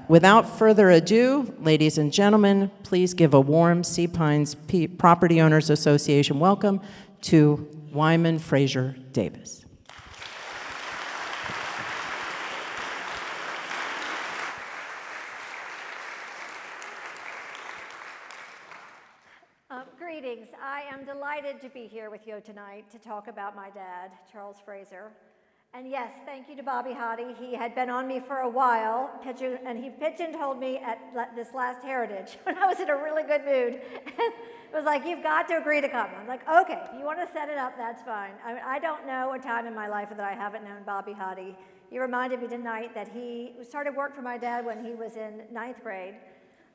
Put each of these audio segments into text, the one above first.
without further ado, ladies and gentlemen, please give a warm Sea Pines Property Owners Association welcome to Wyman Fraser-Davis. Greetings. I am delighted to be here with you tonight to talk about my dad, Charles Fraser. And yes, thank you to Bobby Hottie. He had been on me for a while, and he pigeonholed me at this last Heritage when I was in a really good mood. It was like, you've got to agree to come. I'm like, okay, if you want to set it up, that's fine. I don't know a time in my life that I haven't known Bobby Hottie. He reminded me tonight that he started work for my dad when he was in 9th grade.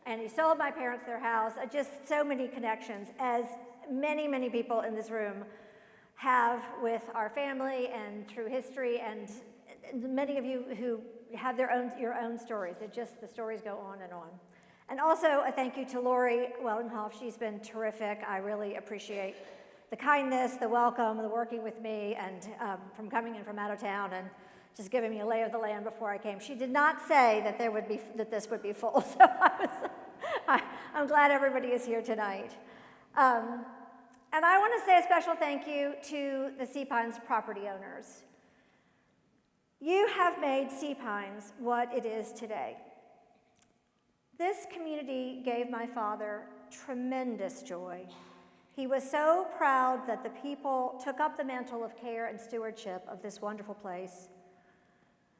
And he sold my parents their house. Just so many connections, as many, many people in this room have with our family and through history, and many of you who have your own stories. The stories go on and on. And also a thank you to Lori Wellenhoff. She's been terrific. I really appreciate the kindness, the welcome, the working with me, and from coming in from out of town and just giving me a lay of the land before I came. She did not say that this would be full, so I'm glad everybody is here tonight. And I want to say a special thank you to the Sea Pines property owners. You have made Sea Pines what it is today. This community gave my father tremendous joy. He was so proud that the people took up the mantle of care and stewardship of this wonderful place.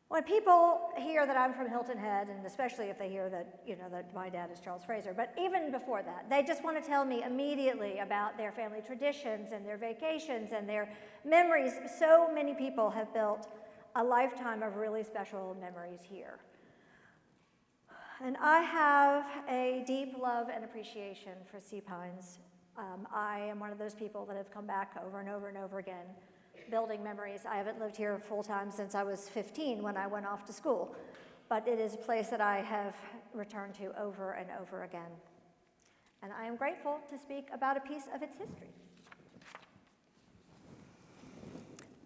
When people hear that I'm from Hilton Head, and especially if they hear that, that my dad is Charles Fraser, but even before that, they just want to tell me immediately about their family traditions and their vacations and their memories. So many people have built a lifetime of really special memories here. And I have a deep love and appreciation for Sea Pines. I am one of those people that have come back over and over and over again, building memories. I haven't lived here full-time since I was 15 when I went off to school, but it is a place that I have returned to over and over again. And I am grateful to speak about a piece of its history.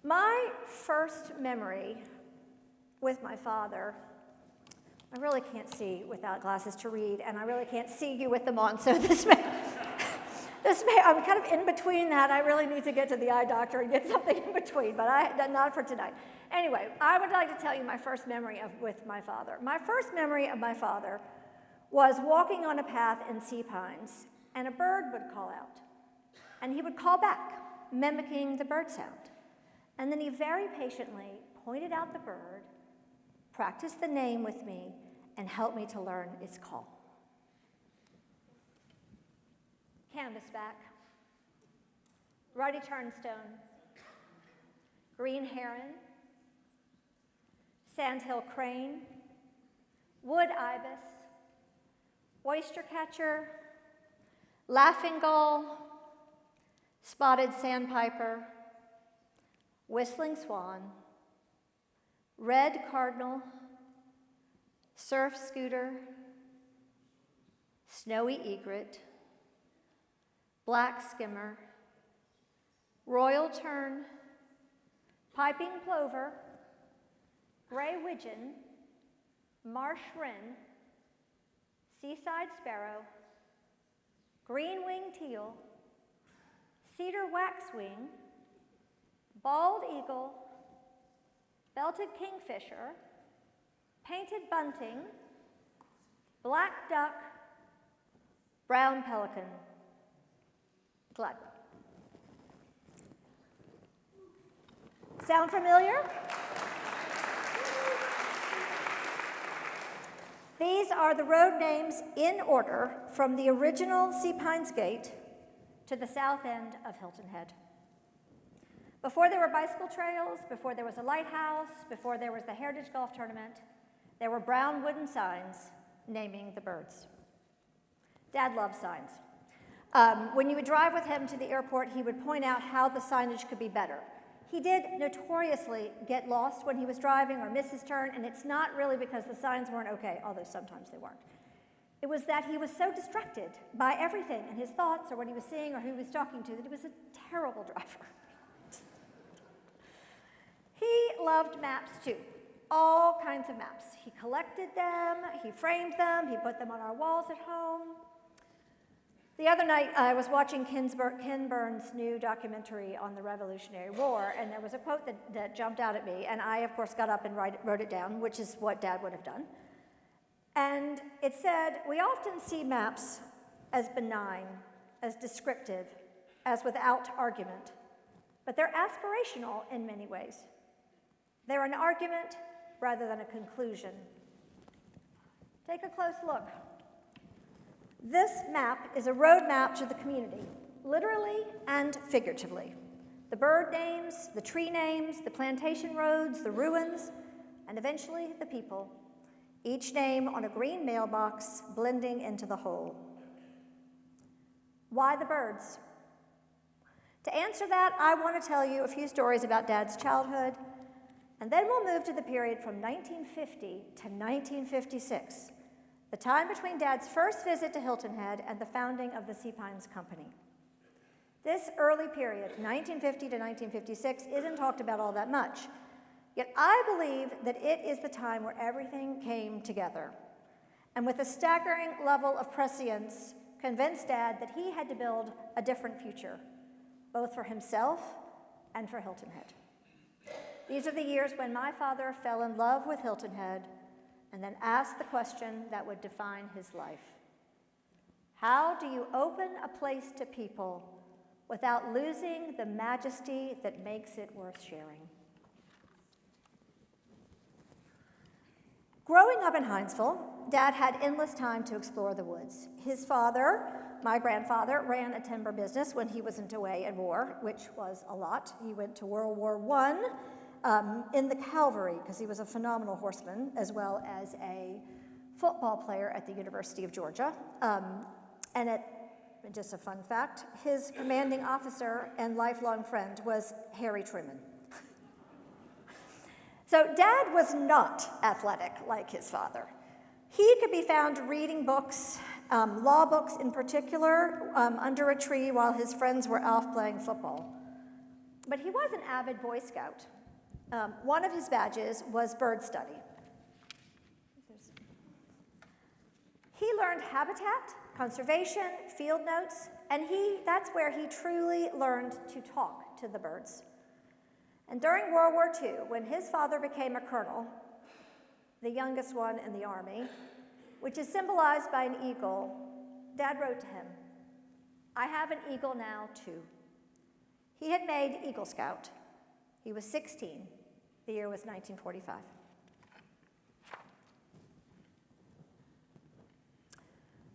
My first memory with my father, I really can't see without glasses to read, and I really can't see you with them on, so I'm kind of in between that. I really need to get to the eye doctor and get something in between, but not for tonight. Anyway, I would like to tell you my first memory with my father. My first memory of my father was walking on a path in Sea Pines, and a bird would call out, and he would call back, mimicking the bird sound. And then he very patiently pointed out the bird, practiced the name with me, and helped me to learn its call. Canvasback, ruddy turnstone, green heron, sandhill crane, wood ibis, oyster catcher, laughing gull, spotted sandpiper, whistling swan, red cardinal, surf scooter, snowy egret, black skimmer, royal tern, piping plover, gray widgeon, marsh wren, seaside sparrow, green-winged teal, cedar waxwing, bald eagle, belted kingfisher, painted bunting, black duck, brown pelican. Glad. Sound familiar? These are the road names in order from the original Sea Pines Gate to the south end of Hilton Head. Before there were bicycle trails, before there was a lighthouse, before there was the Heritage Golf Tournament, there were brown wooden signs naming the birds. Dad loved signs. When you would drive with him to the airport, he would point out how the signage could be better. He did notoriously get lost when he was driving or miss his turn, and it's not really because the signs weren't okay, although sometimes they weren't. It was that he was so distracted by everything and his thoughts or what he was seeing or who he was talking to that he was a terrible driver. He loved maps too. all kinds of maps. He collected them, he framed them, he put them on our walls at home. The other night, I was watching Ken Burns' new documentary on the Revolutionary War, and there was a quote that jumped out at me, and I, of course, got up and wrote it down, which is what Dad would have done. And it said, "We often see maps as benign, as descriptive, as without argument, but they're aspirational in many ways. They're an argument rather than a conclusion." Take a close look. This map is a road map to the community, literally and figuratively. The bird names, the tree names, the plantation roads, the ruins, and eventually the people, each name on a green mailbox blending into the whole. Why the birds? To answer that, I want to tell you a few stories about Dad's childhood, and then we'll move to the period from 1950 to 1956, the time between Dad's first visit to Hilton Head and the founding of the Sea Pines Company. This early period, 1950 to 1956, isn't talked about all that much, yet I believe that it is the time where everything came together, and with a staggering level of prescience, convinced Dad that he had to build a different future, both for himself and for Hilton Head. These are the years when my father fell in love with Hilton Head and then asked the question that would define his life. How do you open a place to people without losing the majesty that makes it worth sharing? Growing up in Hinesville, Dad had endless time to explore the woods. His father, my grandfather, ran a timber business when he wasn't away at war, which was a lot. He went to World War I in the cavalry because he was a phenomenal horseman, as well as a football player at the University of Georgia. Just a fun fact, his commanding officer and lifelong friend was Harry Truman. So Dad was not athletic like his father. He could be found reading books, law books in particular, under a tree while his friends were off playing football. But he was an avid Boy Scout. One of his badges was bird study. He learned habitat, conservation, field notes, and that's where he truly learned to talk to the birds. And during World War II, when his father became a colonel, the youngest one in the Army, which is symbolized by an eagle, Dad wrote to him, "I have an eagle now, too." He had made Eagle Scout. He was 16. The year was 1945.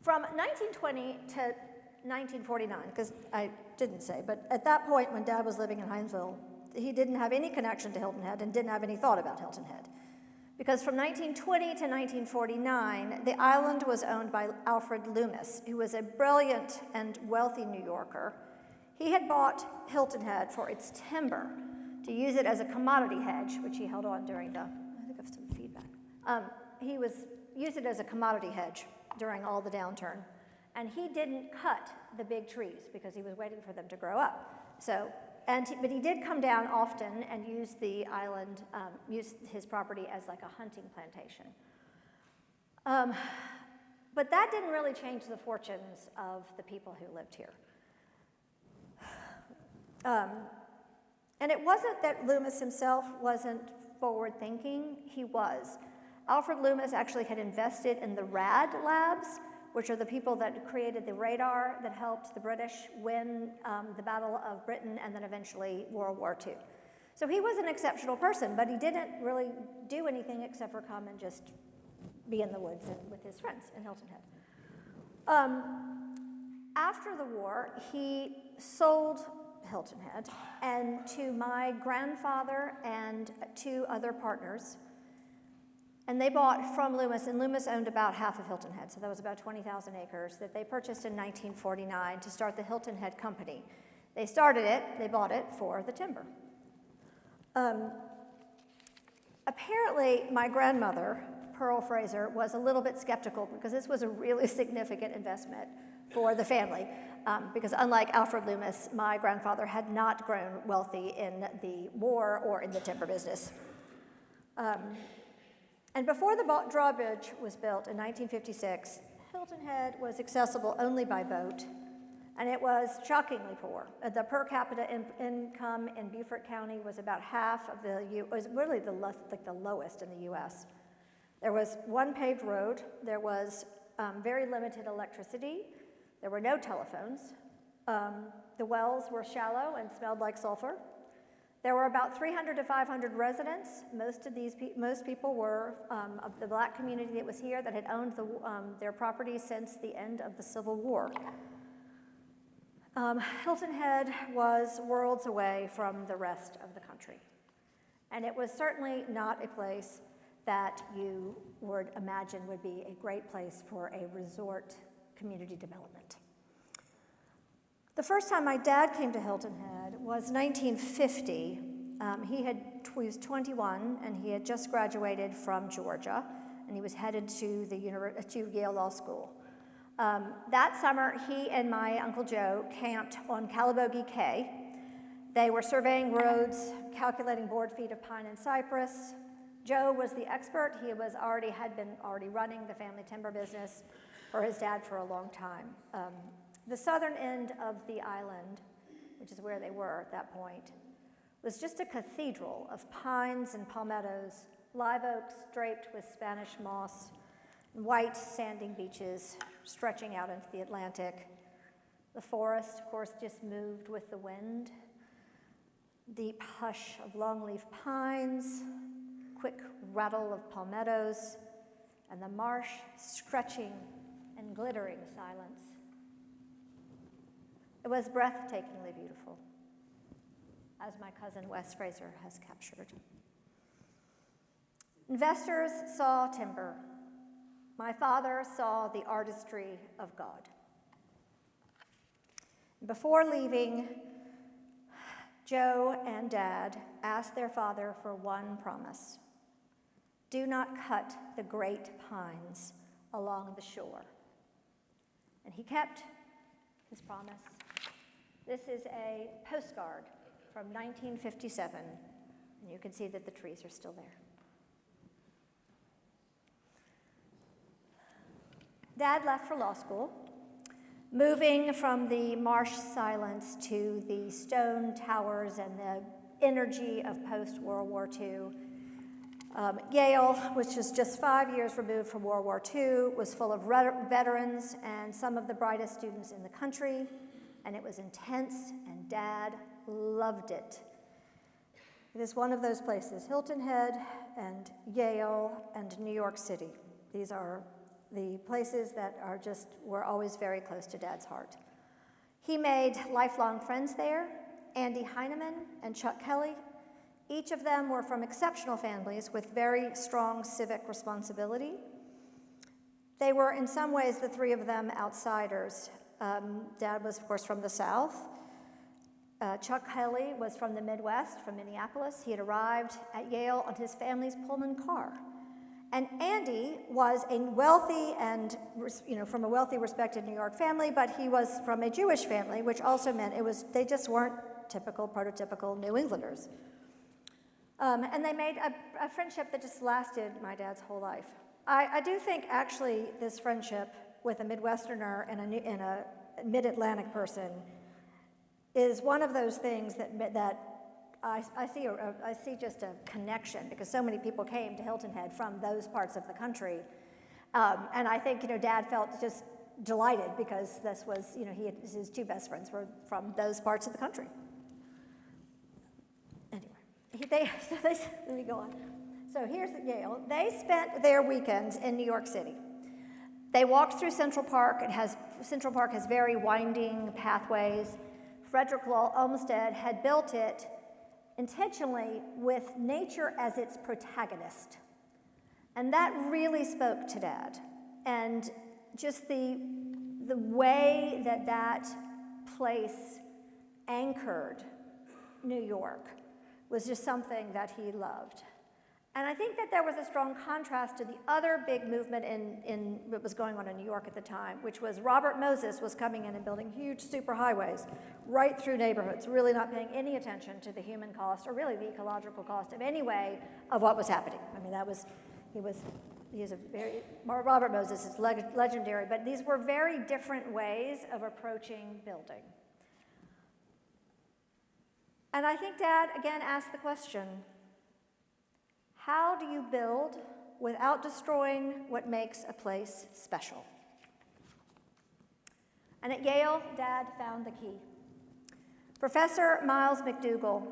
From 1920 to 1949, because I didn't say, but at that point when Dad was living in Hinesville, he didn't have any connection to Hilton Head and didn't have any thought about Hilton Head. Because from 1920 to 1949, the island was owned by Alfred Loomis, who was a brilliant and wealthy New Yorker. He had bought Hilton Head for its timber to use it as a commodity hedge, which he held on during I think I have some feedback. Used it as a commodity hedge during all the downturn. And he didn't cut the big trees because he was waiting for them to grow up. But he did come down often and use the island, use his property as like a hunting plantation. But that didn't really change the fortunes of the people who lived here. And it wasn't that Loomis himself wasn't forward-thinking, he was. Alfred Loomis actually had invested in the RAD labs, which are the people that created the radar that helped the British win the Battle of Britain and then eventually World War II. So he was an exceptional person, but he didn't really do anything except for come and just be in the woods and with his friends in Hilton Head. After the war, he sold Hilton Head and to my grandfather and two other partners. And they bought from Loomis, and Loomis owned about half of Hilton Head, so that was about 20,000 acres that they purchased in 1949 to start the Hilton Head Company. They bought it for the timber. Apparently, my grandmother, Pearl Fraser, was a little bit skeptical because this was a really significant investment for the family. Because unlike Alfred Loomis, my grandfather had not grown wealthy in the war or in the timber business. And before the drawbridge was built in 1956, Hilton Head was accessible only by boat, and it was shockingly poor. The per capita income in Beaufort County was about half of was really the lowest in the U.S. There was one paved road. There was very limited electricity. There were no telephones. The wells were shallow and smelled like sulfur. There were about 300 to 500 residents. Most people were of the black community that was here that had owned their property since the end of the Civil War. Hilton Head was worlds away from the rest of the country. And it was certainly not a place that you would imagine would be a great place for a resort community development. The first time my dad came to Hilton Head was 1950. He was 21, and he had just graduated from Georgia, and he was headed to Yale Law School. That summer, he and my Uncle Joe camped on Calabogie Cay. They were surveying roads, calculating board feet of pine and cypress. Joe was the expert. He had been running the family timber business for his dad for a long time. The southern end of the island, which is where they were at that point, was just a cathedral of pines and palmettos, live oaks draped with Spanish moss, white sanding beaches stretching out into the Atlantic. The forest, of course, just moved with the wind. Deep hush of longleaf pines, quick rattle of palmettos, and the marsh stretching and glittering silence. It was breathtakingly beautiful, as my cousin Wes Fraser has captured. Investors saw timber. My father saw the artistry of God. Before leaving, Joe and Dad asked their father for one promise: do not cut the great pines along the shore. And he kept his promise. This is a postcard from 1957, and you can see that the trees are still there. Dad left for law school, moving from the marsh silence to the stone towers and the energy of post-World War II. Yale, which was just 5 years removed from World War II, was full of veterans and some of the brightest students in the country, and it was intense, and Dad loved it. It is one of those places, Hilton Head and Yale and New York City. These are the places that were always very close to Dad's heart. He made lifelong friends there, Andy Heineman and Chuck Kelly. Each of them were from exceptional families with very strong civic responsibility. They were, in some ways, the three of them outsiders. Dad was, of course, from the South. Chuck Kelly was from the Midwest, from Minneapolis. He had arrived at Yale on his family's Pullman car. And Andy was a wealthy and, from a wealthy, respected New York family, but he was from a Jewish family, which also meant they just weren't typical, prototypical New Englanders. And they made a friendship that just lasted my dad's whole life. I do think, actually, this friendship with a Midwesterner and a Mid-Atlantic person is one of those things that I see just a connection, because so many people came to Hilton Head from those parts of the country. And I think, Dad felt just delighted because this was, his two best friends were from those parts of the country. Anyway, let me go on. So here's Yale. They spent their weekends in New York City. They walked through Central Park. Central Park has very winding pathways. Frederick Law Olmsted had built it intentionally with nature as its protagonist. And that really spoke to Dad. And just the way that place anchored New York was just something that he loved. And I think that there was a strong contrast to the other big movement in what was going on in New York at the time, which was Robert Moses was coming in and building huge superhighways right through neighborhoods, really not paying any attention to the human cost or really the ecological cost of any way of what was happening. I mean, that was, Robert Moses is legendary, but these were very different ways of approaching building. And I think Dad, again, asked the question, how do you build without destroying what makes a place special? And at Yale, Dad found the key. Professor Miles McDougall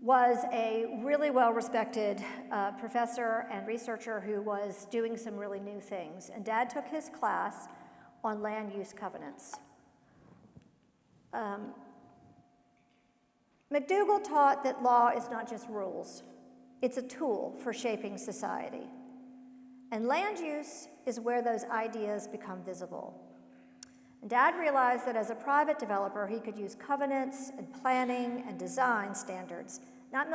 was a really well-respected professor and researcher who was doing some really new things. And Dad took his class on land use covenants. McDougall taught that law is not just rules. It's a tool for shaping society. And land use is where those ideas become visible. And Dad realized that as a private developer, he could use covenants and planning and design standards, not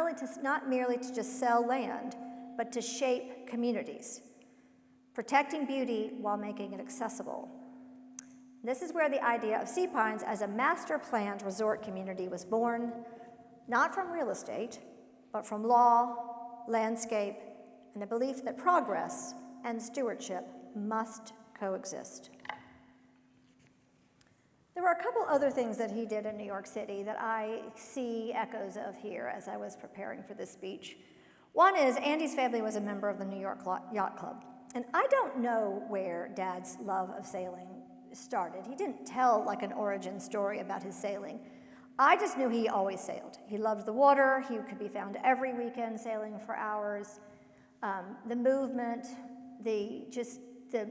merely to just sell land, but to shape communities, protecting beauty while making it accessible. This is where the idea of Sea Pines as a master-planned resort community was born, not from real estate, but from law, landscape, and the belief that progress and stewardship must coexist. There were a couple other things that he did in New York City that I see echoes of here as I was preparing for this speech. One is Andy's family was a member of the New York Yacht Club. And I don't know where Dad's love of sailing started. He didn't tell like an origin story about his sailing. I just knew he always sailed. He loved the water. He could be found every weekend sailing for hours. The movement, the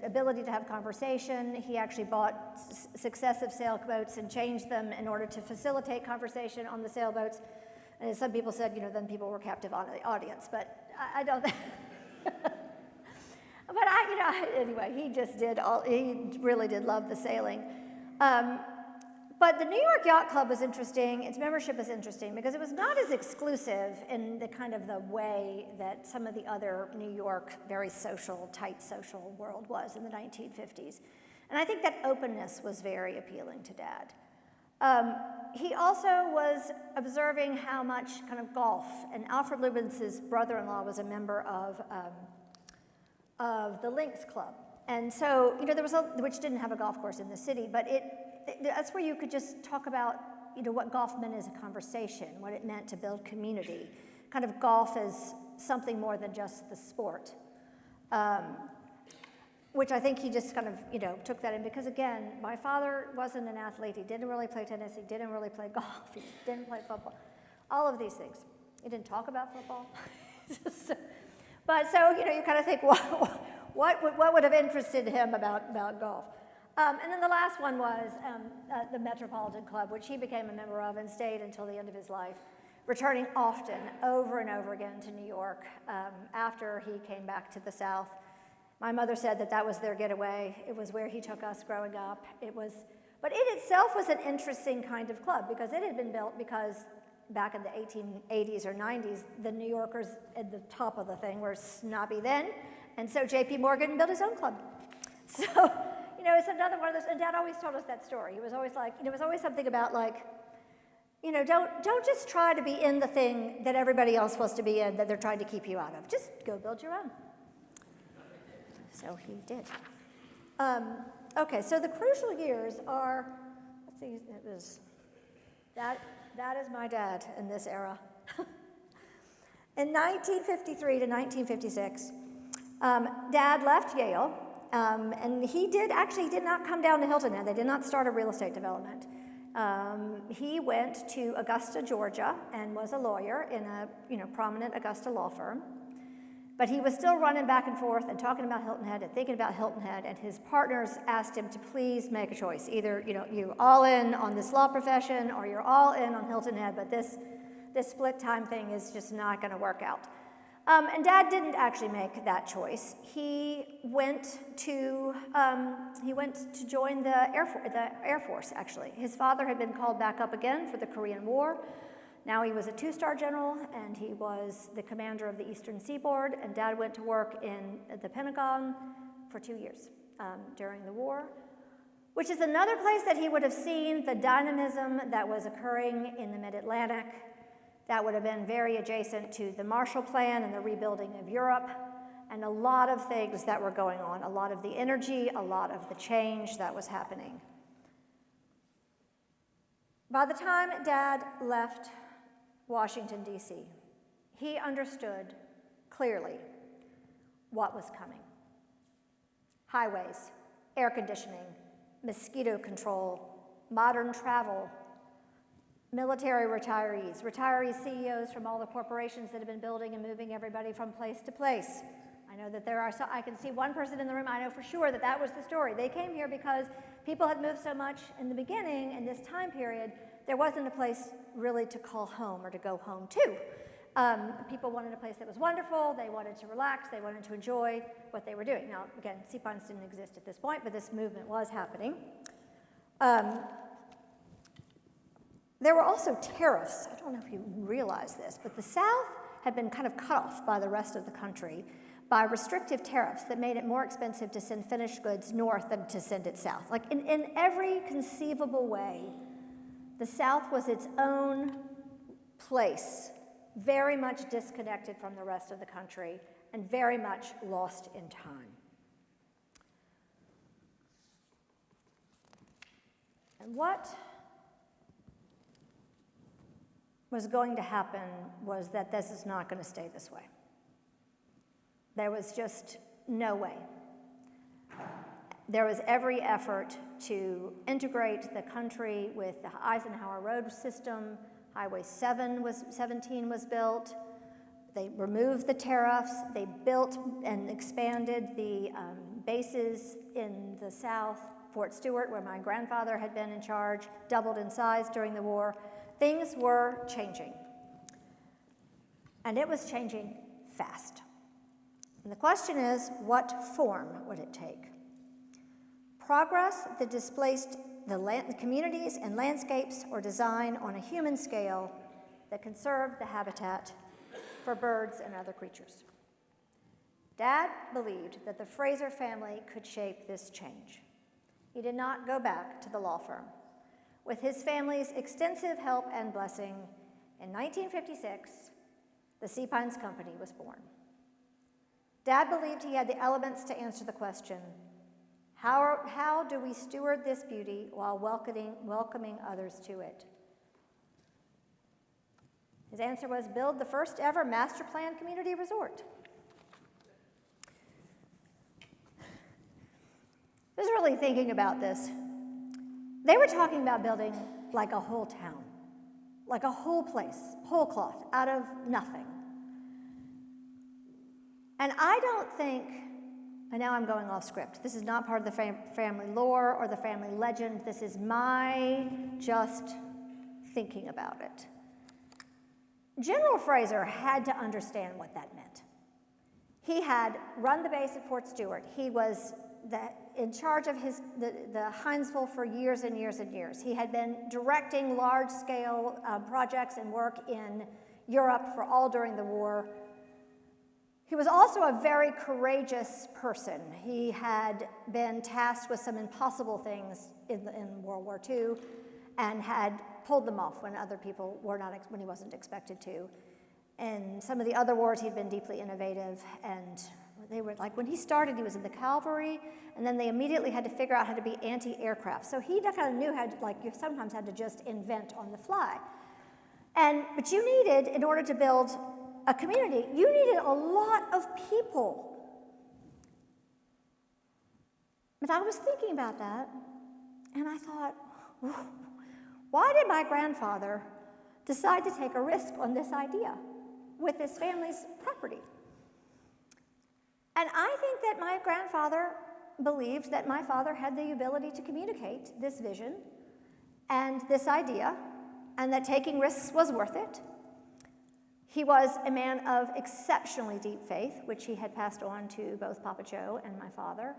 ability to have conversation. He actually bought successive sailboats and changed them in order to facilitate conversation on the sailboats. And as some people said, then people were captive on the audience, but I don't think. But anyway, he really did love the sailing. But the New York Yacht Club was interesting, its membership was interesting, because it was not as exclusive in the kind of the way that some of the other New York, very social, tight social world was in the 1950s. And I think that openness was very appealing to Dad. He also was observing how much kind of golf, and Alfred Lubens's brother-in-law was a member of the Lynx Club. And so, there was which didn't have a golf course in the city, but that's where you could just talk about, what golf meant as a conversation, what it meant to build community, kind of golf as something more than just the sport, which I think he just kind of, took that in because, again, my father wasn't an athlete. He didn't really play tennis. He didn't really play golf. He didn't play football. All of these things. He didn't talk about football. But so, you kind of think, what would have interested him about golf? And then the last one was the Metropolitan Club, which he became a member of and stayed until the end of his life, returning often, over and over again to New York after he came back to the South. My mother said that was their getaway. It was where he took us growing up. But it itself was an interesting kind of club because it had been built because back in the 1880s or 90s, the New Yorkers at the top of the thing were snobby then, and so J.P. Morgan built his own club. So, it's another one of those, and Dad always told us that story. He was always like, it was always something about like, don't just try to be in the thing that everybody else wants to be in that they're trying to keep you out of. Just go build your own. So he did. Okay, so the crucial years are, let's see, it was, that is my dad in this era. In 1953 to 1956, Dad left Yale, and he did not come down to Hilton Head. They did not start a real estate development. He went to Augusta, Georgia, and was a lawyer in a prominent Augusta law firm. But he was still running back and forth and talking about Hilton Head and thinking about Hilton Head, and his partners asked him to please make a choice. Either, you're all in on this law profession or you're all in on Hilton Head, but this split time thing is just not going to work out. And Dad didn't actually make that choice. He went to join the Air Force, actually. His father had been called back up again for the Korean War. Now he was a 2-star general, and he was the commander of the Eastern Seaboard, and Dad went to work in the Pentagon for 2 years during the war, which is another place that he would have seen the dynamism that was occurring in the Mid-Atlantic. That would have been very adjacent to the Marshall Plan and the rebuilding of Europe. and a lot of things that were going on, a lot of the energy, a lot of the change that was happening. By the time Dad left Washington, D.C., he understood clearly what was coming. Highways, air conditioning, mosquito control, modern travel, military retirees, CEOs from all the corporations that have been building and moving everybody from place to place. I know that there are, I can see one person in the room, I know for sure that that was the story. They came here because people had moved so much in the beginning, in this time period, there wasn't a place really to call home or to go home to. People wanted a place that was wonderful, they wanted to relax, they wanted to enjoy what they were doing. Now, again, sea ponds didn't exist at this point, but this movement was happening. There were also tariffs. I don't know if you realize this, but the South had been kind of cut off by the rest of the country by restrictive tariffs that made it more expensive to send finished goods north than to send it south. Like in every conceivable way, the South was its own place, very much disconnected from the rest of the country and very much lost in time. And what was going to happen was that this is not going to stay this way. There was just no way. There was every effort to integrate the country with the Eisenhower road system. Highway 17 was built. They removed the tariffs. They built and expanded the bases in the South. Fort Stewart, where my grandfather had been in charge, doubled in size during the war. Things were changing. And it was changing fast. And the question is, what form would it take? Progress that displaced the communities and landscapes, or design on a human scale that conserved the habitat for birds and other creatures. Dad believed that the Fraser family could shape this change. He did not go back to the law firm. With his family's extensive help and blessing, in 1956, the Sea Pines Company was born. Dad believed he had the elements to answer the question, how do we steward this beauty while welcoming others to it? His answer was build the first ever master planned community resort. I was really thinking about this. They were talking about building like a whole town, like a whole place, whole cloth, out of nothing. And I don't think, and now I'm going off script, this is not part of the family lore or the family legend, this is my just thinking about it. General Fraser had to understand what that meant. He had run the base at Fort Stewart. He was in charge of the Hinesville for years and years and years. He had been directing large-scale projects and work in Europe for all during the war. He was also a very courageous person. He had been tasked with some impossible things in World War II and had pulled them off when other people were not, when he wasn't expected to. In some of the other wars, he'd been deeply innovative, and they were like, when he started, he was in the cavalry, and then they immediately had to figure out how to be anti-aircraft. So he kind of knew how to, like, you sometimes had to just invent on the fly. But you needed, in order to build a community, you needed a lot of people. But I was thinking about that, and I thought, why did my grandfather decide to take a risk on this idea with his family's property? And I think that my grandfather believed that my father had the ability to communicate this vision and this idea, and that taking risks was worth it. He was a man of exceptionally deep faith, which he had passed on to both Papa Joe and my father.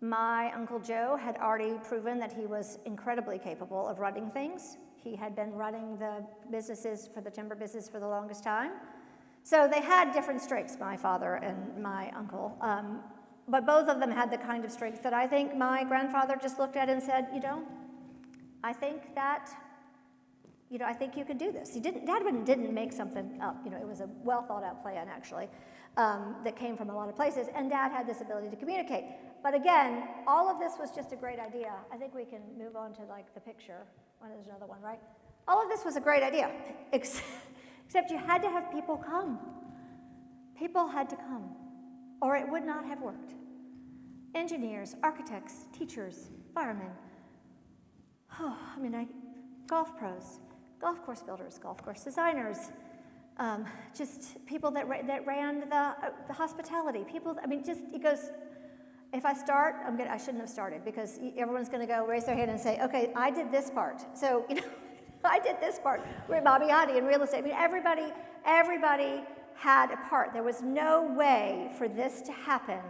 My Uncle Joe had already proven that he was incredibly capable of running things. He had been running the businesses for the timber business for the longest time. So they had different strengths, my father and my uncle. But both of them had the kind of strengths that I think my grandfather just looked at and said, I think you could do this. Dad didn't make something up. It was a well thought out plan, actually. that came from a lot of places, and Dad had this ability to communicate. But again, all of this was just a great idea. I think we can move on to like the picture. Oh, there's another one, right? All of this was a great idea, except you had to have people come. People had to come, or it would not have worked. Engineers, architects, teachers, firemen, golf pros, golf course builders, golf course designers, just people that ran the hospitality. People, it goes. If I start, I shouldn't have started, because everyone's going to go raise their hand and say, okay, I did this part. So, I did this part. We're at Bobby Hottie in real estate. Everybody had a part. There was no way for this to happen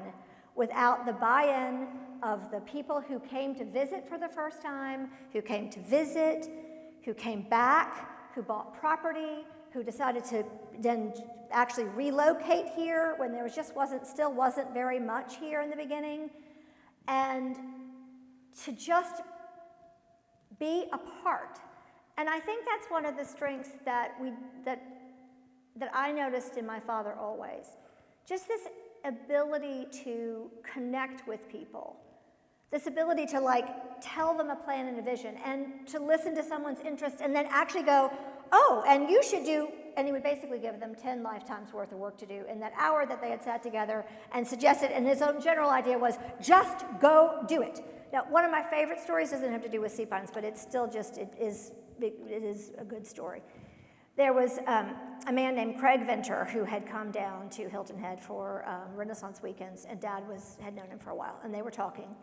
without the buy-in of the people who came to visit for the first time, who came to visit, who came back, who bought property, who decided to then actually relocate here when there still wasn't very much here in the beginning, and to just be a part. And I think that's one of the strengths that I noticed in my father always. Just this ability to connect with people. This ability to tell them a plan and a vision, and to listen to someone's interest and then actually go, oh, and you should do, and he would basically give them 10 lifetimes worth of work to do in that hour that they had sat together and suggested, and his own general idea was, just go do it. Now, one of my favorite stories doesn't have to do with sea pines, but it's still it is a good story. There was a man named Craig Venter who had come down to Hilton Head for Renaissance weekends, and Dad had known him for a while, and they were talking.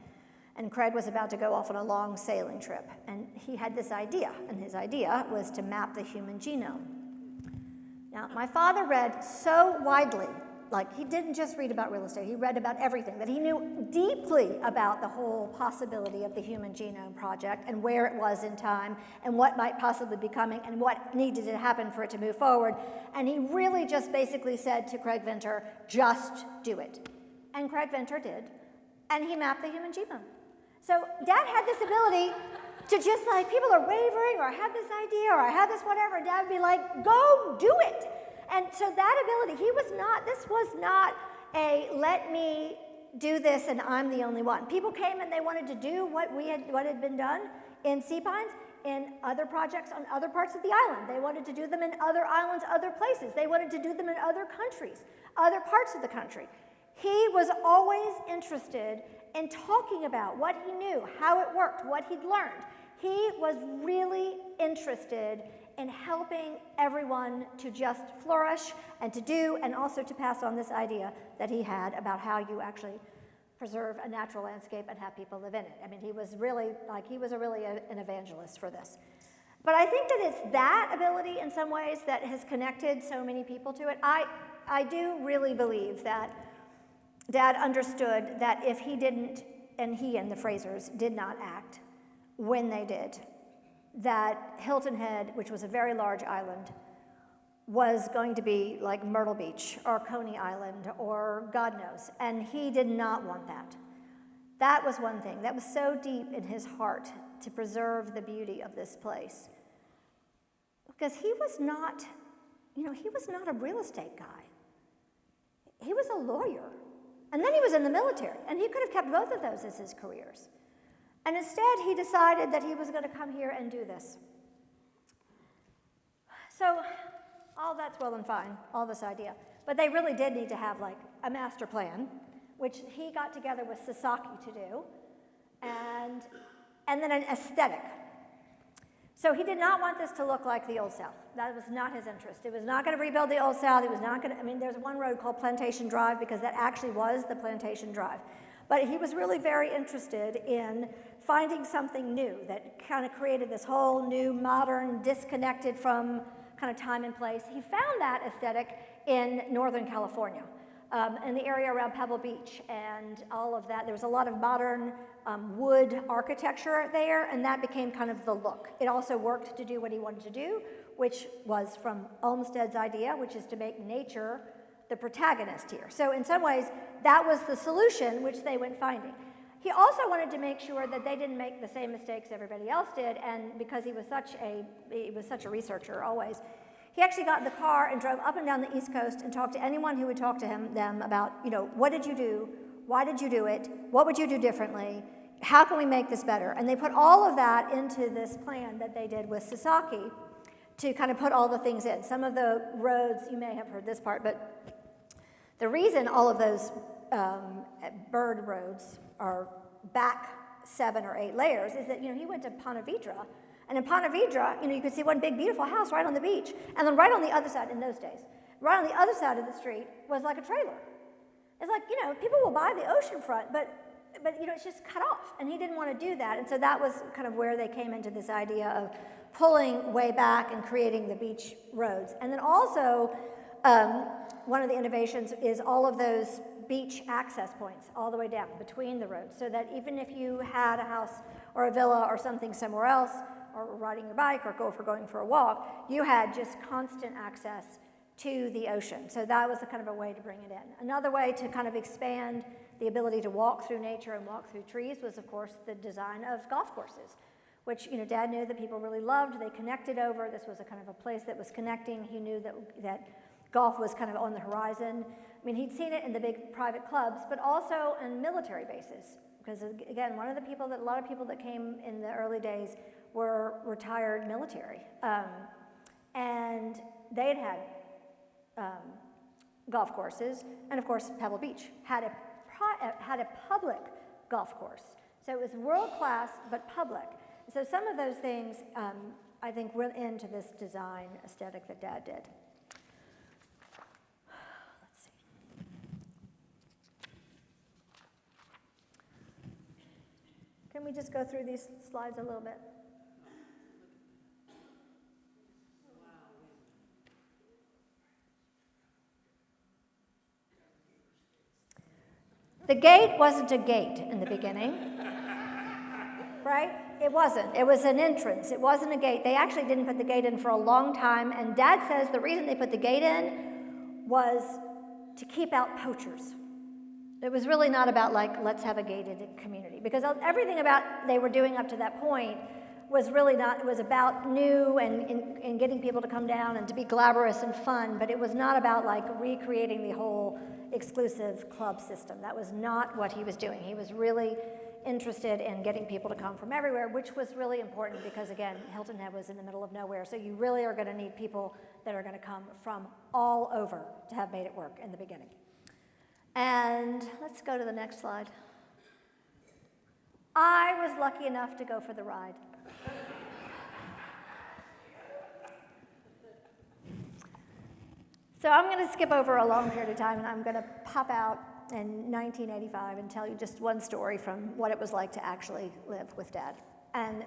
And Craig was about to go off on a long sailing trip, and he had this idea, and his idea was to map the human genome. Now, my father read so widely, he didn't just read about real estate, he read about everything, that he knew deeply about the whole possibility of the Human Genome Project and where it was in time and what might possibly be coming and what needed to happen for it to move forward. And he really just basically said to Craig Venter, just do it. And Craig Venter did, and he mapped the human genome. So Dad had this ability to just people are wavering, or I have this idea, or I have this whatever, and Dad would be like, go do it. And so that ability, this was not a let me do this and I'm the only one. People came and they wanted to do what had been done in Sea Pines, in other projects on other parts of the island. They wanted to do them in other islands, other places. They wanted to do them in other countries, other parts of the country. He was always interested in talking about what he knew, how it worked, what he'd learned. He was really interested in helping everyone to just flourish and to do, and also to pass on this idea that he had about how you actually preserve a natural landscape and have people live in it. He was really an evangelist for this. But I think that it's that ability in some ways that has connected so many people to it. I do really believe that Dad understood that if he didn't, and he and the Frasers did not act when they did, that Hilton Head, which was a very large island, was going to be like Myrtle Beach or Coney Island or God knows. And he did not want that. That was one thing. That was so deep in his heart to preserve the beauty of this place. Because he was not a real estate guy. He was a lawyer. And then he was in the military, and he could have kept both of those as his careers. And instead, he decided that he was going to come here and do this. So all that's well and fine, all this idea. But they really did need to have a master plan, which he got together with Sasaki to do, and then an aesthetic. So he did not want this to look like the Old South. That was not his interest. It was not going to rebuild the Old South. It was not going to, there's one road called Plantation Drive because that actually was the Plantation Drive. But he was really very interested in finding something new that kind of created this whole new, modern, disconnected from kind of time and place. He found that aesthetic in Northern California, in the area around Pebble Beach and all of that. There was a lot of modern wood architecture there, and that became kind of the look. It also worked to do what he wanted to do, which was from Olmsted's idea, which is to make nature the protagonist here. So in some ways, that was the solution which they went finding. He also wanted to make sure that they didn't make the same mistakes everybody else did, and because he was such a researcher always, He actually got in the car and drove up and down the East Coast and talked to anyone who would talk to them about, what did you do? Why did you do it? What would you do differently? How can we make this better? And they put all of that into this plan that they did with Sasaki to kind of put all the things in. Some of the roads, you may have heard this part, but the reason all of those bird roads are back 7 or 8 layers is that, he went to Ponte Vedra. And in Ponte Vedra, you could see one big, beautiful house right on the beach. And then right on the other side, in those days, right on the other side of the street was like a trailer. It's like, people will buy the oceanfront, but it's just cut off. And he didn't want to do that. And so that was kind of where they came into this idea of pulling way back and creating the beach roads. And then also, one of the innovations is all of those beach access points all the way down between the roads, so that even if you had a house or a villa or something somewhere else, or riding your bike or going for a walk, you had just constant access to the ocean. So that was a kind of a way to bring it in. Another way to kind of expand the ability to walk through nature and walk through trees was, of course, the design of golf courses, which Dad knew that people really loved. They connected over. This was a kind of a place that was connecting. He knew that golf was kind of on the horizon. I mean, he'd seen it in the big private clubs, but also in military bases. Because again, a lot of people that came in the early days were retired military, and they'd had golf courses, and of course Pebble Beach had a public golf course. So it was world class but public. So some of those things I think went into this design aesthetic that Dad did. Let's see. Can we just go through these slides a little bit? The gate wasn't a gate in the beginning, right? It wasn't. It was an entrance. It wasn't a gate. They actually didn't put the gate in for a long time, and Dad says the reason they put the gate in was to keep out poachers. It was really not about, let's have a gated community, because everything about they were doing up to that point was really not, it was about new and getting people to come down and to be glamorous and fun, but it was not about, recreating the whole exclusive club system. That was not what he was doing. He was really interested in getting people to come from everywhere, which was really important because, again, Hilton Head was in the middle of nowhere, so you really are going to need people that are going to come from all over to have made it work in the beginning. And let's go to the next slide. I was lucky enough to go for the ride. So I'm going to skip over a long period of time, and I'm going to pop out in 1985 and tell you just one story from what it was like to actually live with Dad. And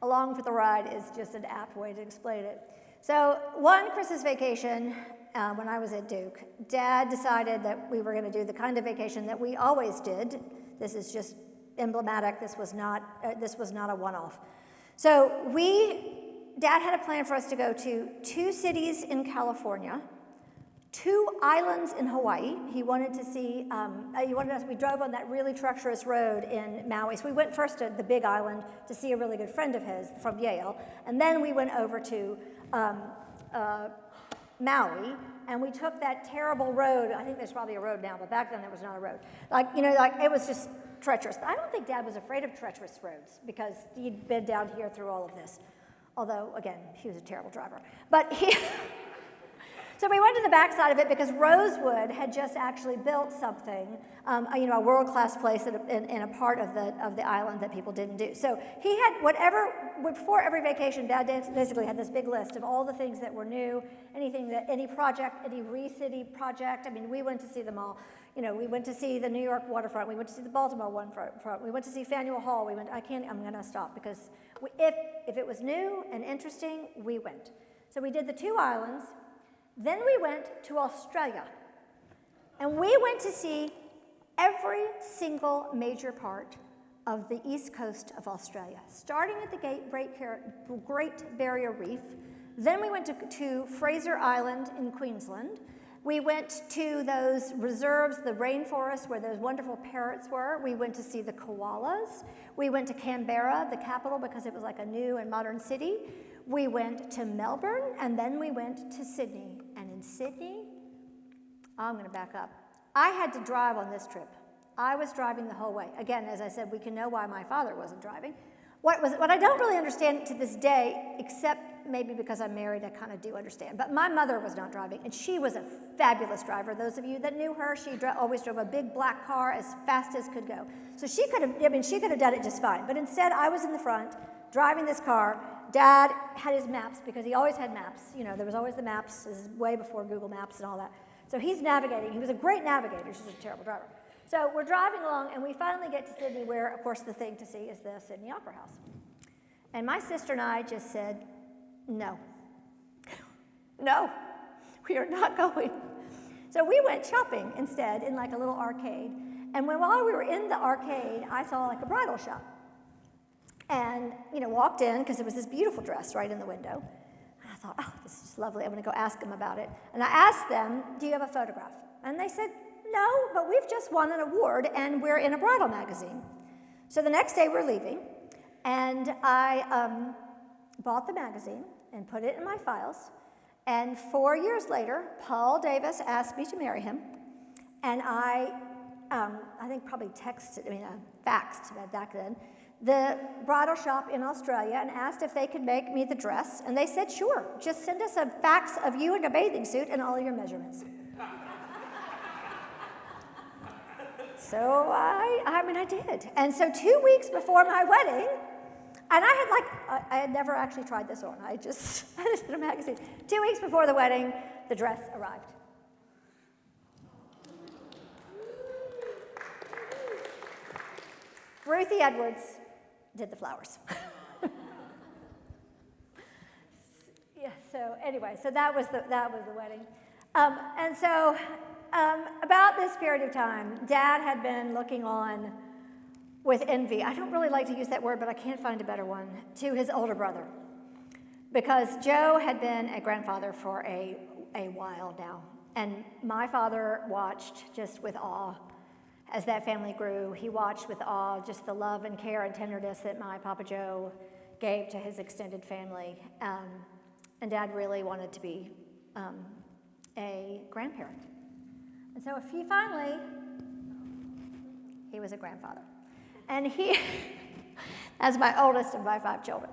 along for the ride is just an apt way to explain it. So one Christmas vacation, when I was at Duke, Dad decided that we were going to do the kind of vacation that we always did. This is just emblematic. This was not a one-off. So Dad had a plan for us to go to 2 cities in California, 2 islands in Hawaii. He wanted to see, we drove on that really treacherous road in Maui. So we went first to the Big Island to see a really good friend of his from Yale. And then we went over to Maui, and we took that terrible road. I think there's probably a road now, but back then there was not a road. It was just treacherous. But I don't think Dad was afraid of treacherous roads because he'd been down here through all of this. Although, again, he was a terrible driver. But so we went to the backside of it because Rosewood had just actually built something, a world-class place in a part of the island that people didn't do. So he had before every vacation, Dad basically had this big list of all the things that were new, any project, any re-city project. I mean, we went to see them all. We went to see the New York waterfront. We went to see the Baltimore waterfront. We went to see Faneuil Hall. I'm going to stop because if it was new and interesting, we went. So we did the 2 islands. Then we went to Australia. And we went to see every single major part of the east coast of Australia, starting at the Great Barrier Reef. Then we went to Fraser Island in Queensland. We went to those reserves, the rainforest where those wonderful parrots were. We went to see the koalas. We went to Canberra, the capital, because it was like a new and modern city. We went to Melbourne, and then we went to Sydney. And in Sydney, I'm going to back up. I had to drive on this trip. I was driving the whole way. Again, as I said, we can know why my father wasn't driving. What I don't really understand to this day, except maybe because I'm married, I kind of do understand. But my mother was not driving, and she was a fabulous driver. Those of you that knew her, she always drove a big black car as fast as could go. So she could have done it just fine. But instead, I was in the front, driving this car. Dad had his maps, because he always had maps. You know, there was always the maps. This is way before Google Maps and all that. So he's navigating. He was a great navigator. He's just a terrible driver. So we're driving along, and we finally get to Sydney, where, of course, the thing to see is the Sydney Opera House. And my sister and I just said, no. No, we are not going. So we went shopping instead in like a little arcade. And while we were in the arcade, I saw like a bridal shop. And, you know, walked in, because there was this beautiful dress right in the window. And I thought, oh, this is just lovely. I'm going to go ask them about it. And I asked them, do you have a photograph? And they said, no, but we've just won an award, and we're in a bridal magazine. So the next day we're leaving, and I bought the magazine and put it in my files. And 4 years later, Paul Davis asked me to marry him. And I think probably faxed back then, the bridal shop in Australia and asked if they could make me the dress. And they said, sure, just send us a fax of you in a bathing suit and all your measurements. So I did. And so 2 weeks before my wedding, and I had never actually tried this on. I just had it in a magazine. 2 weeks before the wedding, the dress arrived. Ruthie Edwards did the flowers. Yeah, so anyway, so that was the wedding. And so about this period of time, Dad had been looking on with envy. I don't really like to use that word, but I can't find a better one, to his older brother. Because Joe had been a grandfather for a while now. And my father watched just with awe as that family grew. He watched with awe just the love and care and tenderness that my Papa Joe gave to his extended family. And Dad really wanted to be a grandparent. And so he was a grandfather. And he, as my oldest of my 5 children,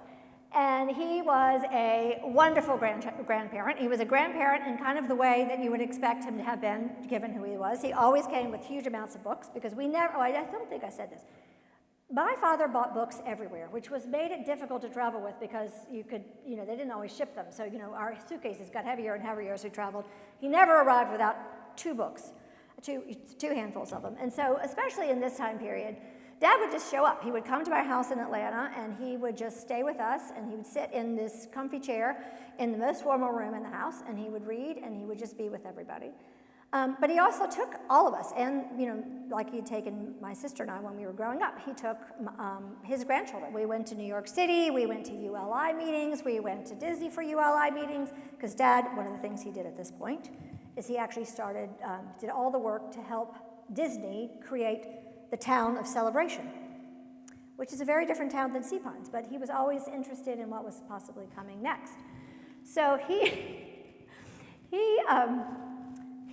and he was a wonderful grandparent. He was a grandparent in kind of the way that you would expect him to have been, given who he was. He always came with huge amounts of books, because I don't think I said this. My father bought books everywhere, which made it difficult to travel with, because they didn't always ship them. So, our suitcases got heavier and heavier as we traveled. He never arrived without 2 books, two handfuls of them. And so, especially in this time period, Dad would just show up. He would come to our house in Atlanta, and he would just stay with us, and he would sit in this comfy chair in the most formal room in the house, and he would read, and he would just be with everybody. But he also took all of us, and like he had taken my sister and I when we were growing up, he took his grandchildren. We went to New York City, we went to ULI meetings, we went to Disney for ULI meetings, because Dad, one of the things he did at this point is he actually did all the work to help Disney create the town of Celebration, which is a very different town than Sea Pines, but he was always interested in what was possibly coming next. So he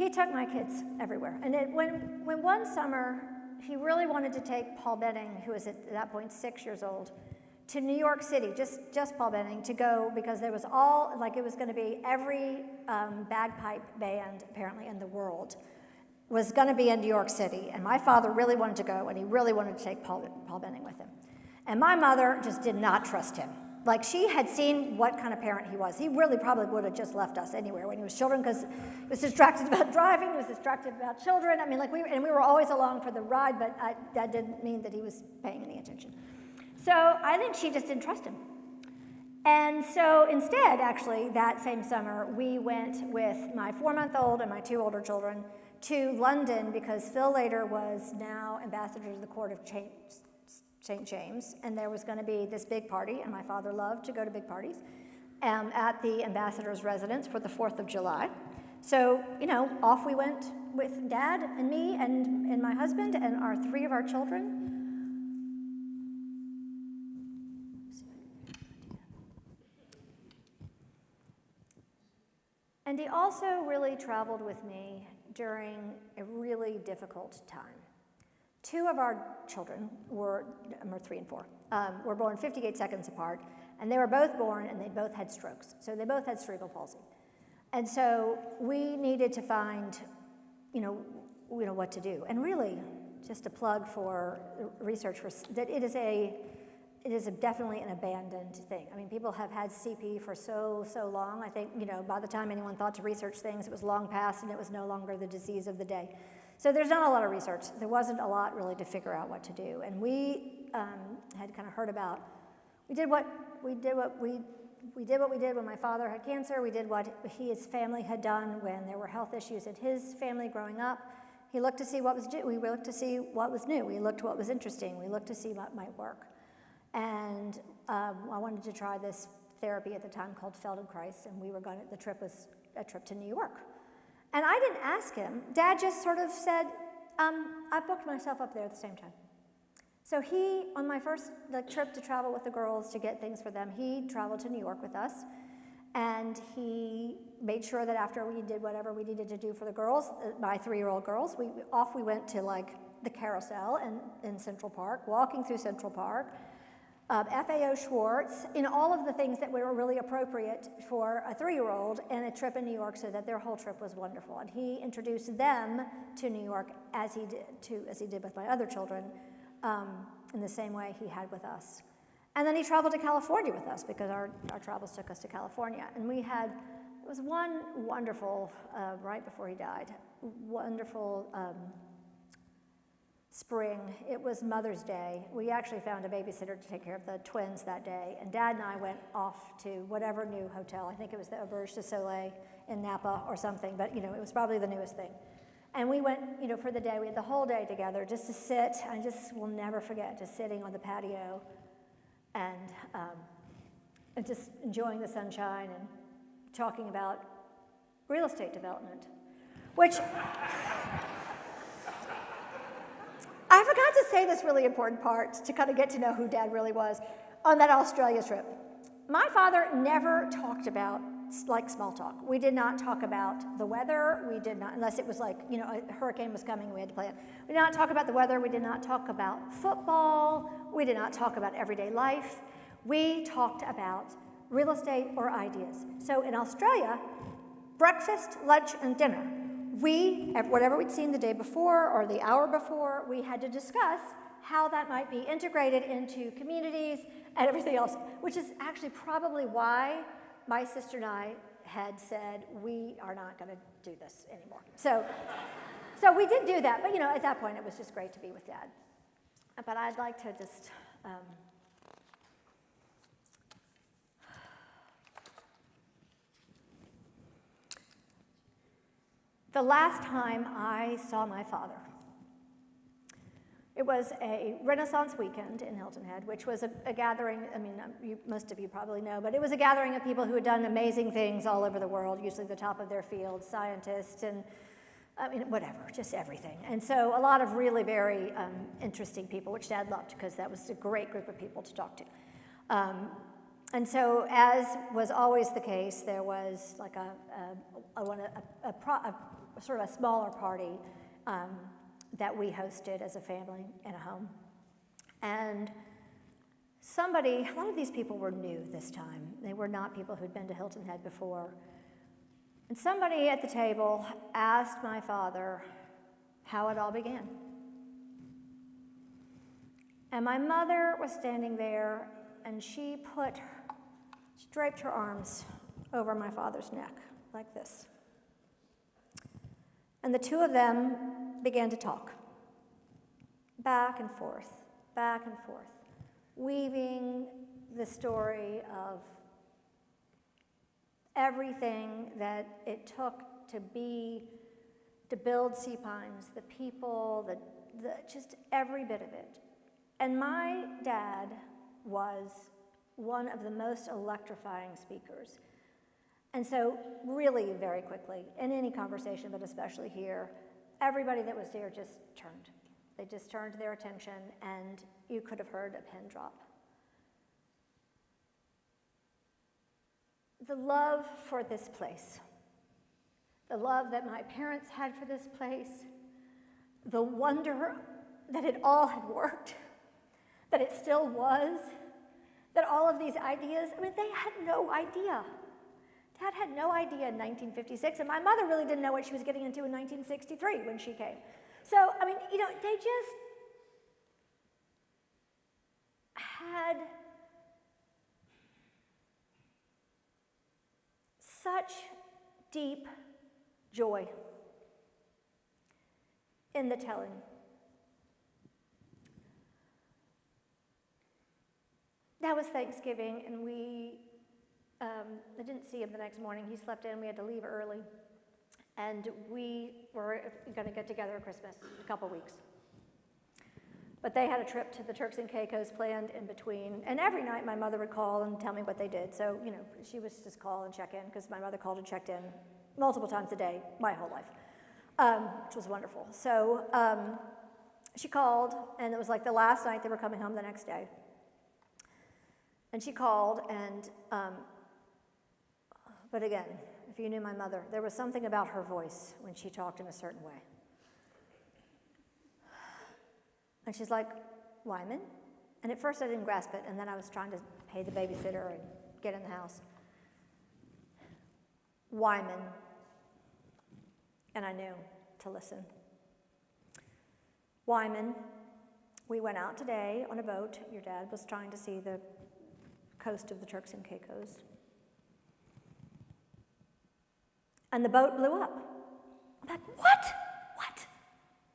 took my kids everywhere. And when one summer, he really wanted to take Paul Benning, who was at that point 6 years old, to New York City, just Paul Benning, to go, because there was it was going to be every bagpipe band, apparently, in the world was going to be in New York City. And my father really wanted to go, and he really wanted to take Paul Benning with him. And my mother just did not trust him. Like, she had seen what kind of parent he was. He really probably would have just left us anywhere when he was children, because he was distracted about driving, he was distracted about children. I mean, we were always along for the ride, but that didn't mean that he was paying any attention. So I think she just didn't trust him. And so instead, actually, that same summer, we went with my 4-month-old and my 2 older children to London, because Phil Lader was now ambassador to the court of St. James, and there was going to be this big party, and my father loved to go to big parties, at the ambassador's residence for the 4th of July. So, off we went with Dad and me and my husband and 3 of our children. And he also really traveled with me during a really difficult time. Two of our children were 3 and 4, were born 58 seconds apart, and they were both born and they both had strokes. So they both had cerebral palsy. And so we needed to find, what to do. And really, just a plug for research for that it is definitely an abandoned thing. I mean, people have had CP for so long. I think, by the time anyone thought to research things, it was long past and it was no longer the disease of the day. So there's not a lot of research. There wasn't a lot really to figure out what to do. And we had kind of heard about, we did what we did when my father had cancer. We did what his family had done when there were health issues in his family growing up. He looked to see what was new. We looked to see what was new. We looked what was interesting. We looked to see what might work. And I wanted to try this therapy at the time called Feldenkrais, and the trip was a trip to New York. And I didn't ask him. Dad just sort of said, I booked myself up there at the same time. So he, on my first trip to travel with the girls to get things for them, he traveled to New York with us. And he made sure that after we did whatever we needed to do for the girls, my 3-year-old girls, we went to the carousel in Central Park, walking through Central Park, FAO Schwartz, all of the things that were really appropriate for a 3-year-old and a trip in New York, so that their whole trip was wonderful. And he introduced them to New York as he did with my other children, in the same way he had with us. And then he traveled to California with us because our travels took us to California. And it was one wonderful, right before he died, wonderful spring. It was Mother's Day. We actually found a babysitter to take care of the twins that day. And Dad and I went off to whatever new hotel. I think it was the Auberge du Soleil in Napa or something, but it was probably the newest thing. And we went, for the day. We had the whole day together just to sit. I just will never forget just sitting on the patio and just enjoying the sunshine and talking about real estate development, which I forgot to say this really important part to kind of get to know who Dad really was on that Australia trip. My father never talked about small talk. We did not talk about the weather. We did not, unless it was a hurricane was coming and we had to plan. We did not talk about the weather. We did not talk about football. We did not talk about everyday life. We talked about real estate or ideas. So in Australia, breakfast, lunch, and dinner, whatever we'd seen the day before or the hour before, we had to discuss how that might be integrated into communities and everything else, which is actually probably why my sister and I had said, we are not going to do this anymore. So we did do that, but at that point it was just great to be with Dad. But I'd like to just the last time I saw my father, it was a Renaissance weekend in Hilton Head, which was a gathering, most of you probably know, but it was a gathering of people who had done amazing things all over the world, usually the top of their field, scientists and whatever, just everything. And so a lot of really very interesting people, which Dad loved because that was a great group of people to talk to. And so, as was always the case, there was sort of a smaller party that we hosted as a family in a home. And a lot of these people were new this time. They were not people who'd been to Hilton Head before. And somebody at the table asked my father how it all began. And my mother was standing there, and she draped her arms over my father's neck like this. And the two of them began to talk, back and forth, weaving the story of everything that it took to build Sea Pines, the people, just every bit of it. And my dad was one of the most electrifying speakers. And so really very quickly, in any conversation, but especially here, everybody that was there just turned. They just turned their attention, and you could have heard a pin drop. The love for this place, the love that my parents had for this place, the wonder that it all had worked, that it still was, that all of these ideas, I mean, they had no idea. Dad had no idea in 1956, and my mother really didn't know what she was getting into in 1963 when she came. So, I mean, you know, they just had such deep joy in the telling. That was Thanksgiving, and I didn't see him the next morning. He slept in, we had to leave early. And we were going to get together at Christmas, a couple weeks. But they had a trip to the Turks and Caicos planned in between. And every night my mother would call and tell me what they did. So, you know, she was just call and check in, because my mother called and checked in multiple times a day, my whole life, which was wonderful. So she called, and it was like the last night they were coming home the next day. And she called, and, but again, if you knew my mother, there was something about her voice when she talked in a certain way. And she's like, Wyman? And at first I didn't grasp it, and then I was trying to pay the babysitter and get in the house. Wyman. And I knew to listen. Wyman, we went out today on a boat. Your dad was trying to see the coast of the Turks and Caicos. And the boat blew up. I'm like, what? What?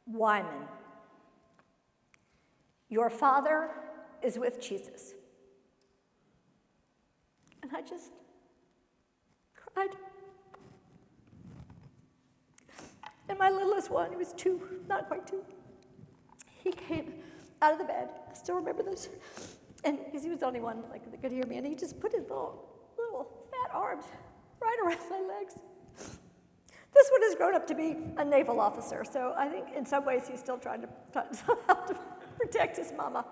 Wyman, your father is with Jesus. And I just cried. And my littlest one, he was 2, not quite 2, he came out of the bed. I still remember this. And because he was the only one that could hear me, and he just put his little fat arms right around my legs. This one has grown up to be a naval officer, so I think in some ways he's still trying to protect his mama.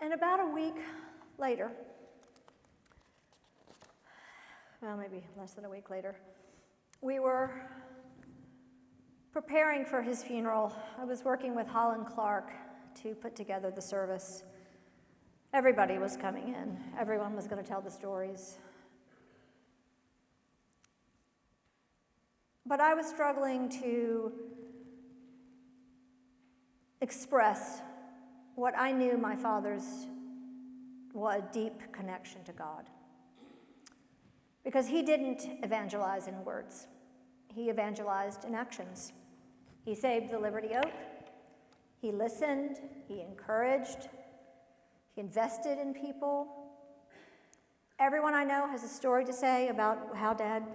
And about a week later, well, maybe less than a week later, we were preparing for his funeral. I was working with Holland Clark to put together the service. Everybody was coming in. Everyone was going to tell the stories. But I was struggling to express what I knew my father's was a deep connection to God. Because he didn't evangelize in words. He evangelized in actions. He saved the Liberty Oak. He listened. He encouraged. He invested in people. Everyone I know has a story to say about how Dad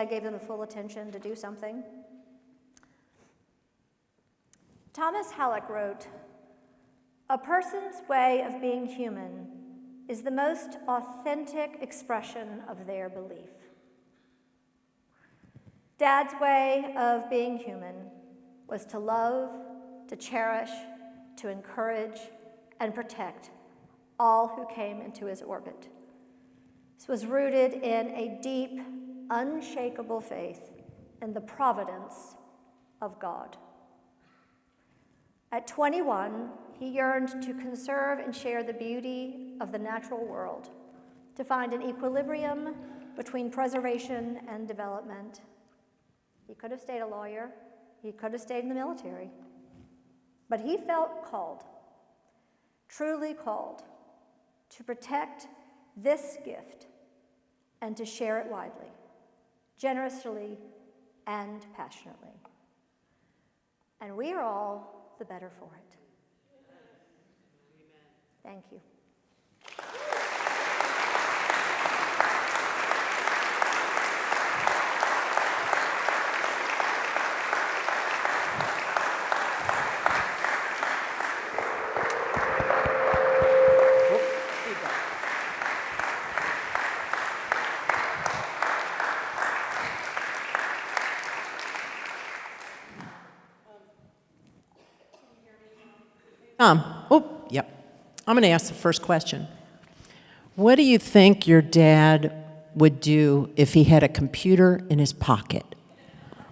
gave them the full attention to do something. Thomas Halleck wrote, "A person's way of being human is the most authentic expression of their belief." Dad's way of being human was to love, to cherish, to encourage, and protect all who came into his orbit. This was rooted in a deep, unshakable faith in the providence of God. At 21, he yearned to conserve and share the beauty of the natural world, to find an equilibrium between preservation and development. He could have stayed a lawyer, he could have stayed in the military, but he felt called, truly called, to protect this gift and to share it widely, generously and passionately. And we are all the better for it. Thank you. Yep. I'm going to ask the first question. What do you think your dad would do if he had a computer in his pocket.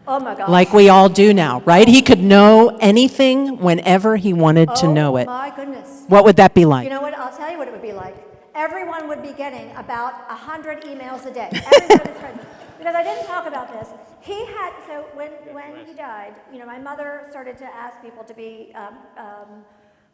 Oh my gosh. Like we all do now, right? He could know anything whenever he wanted to know it. Oh my goodness. What would that be like? You know what? I'll tell you what it would be like. Everyone would be getting about 100 emails a day. Everyone is friends. Because I didn't talk about this. He had, so when he died, you know, my mother started to ask people to be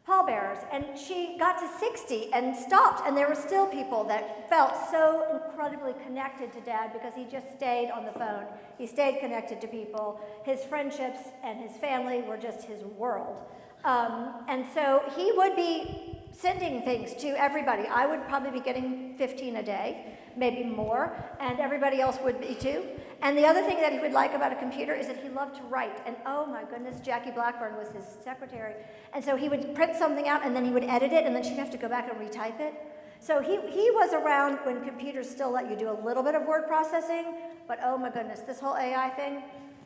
pallbearers, and she got to 60 and stopped, and there were still people that felt so incredibly connected to Dad because he just stayed on the phone. He stayed connected to people. His friendships and his family were just his world. And so he would be sending things to everybody. I would probably be getting 15 a day, maybe more, and everybody else would be too. And the other thing that he would like about a computer is that he loved to write. And oh my goodness, Jackie Blackburn was his secretary. And so he would print something out and then he would edit it and then she'd have to go back and retype it. So he was around when computers still let you do a little bit of word processing, but oh my goodness, this whole AI thing,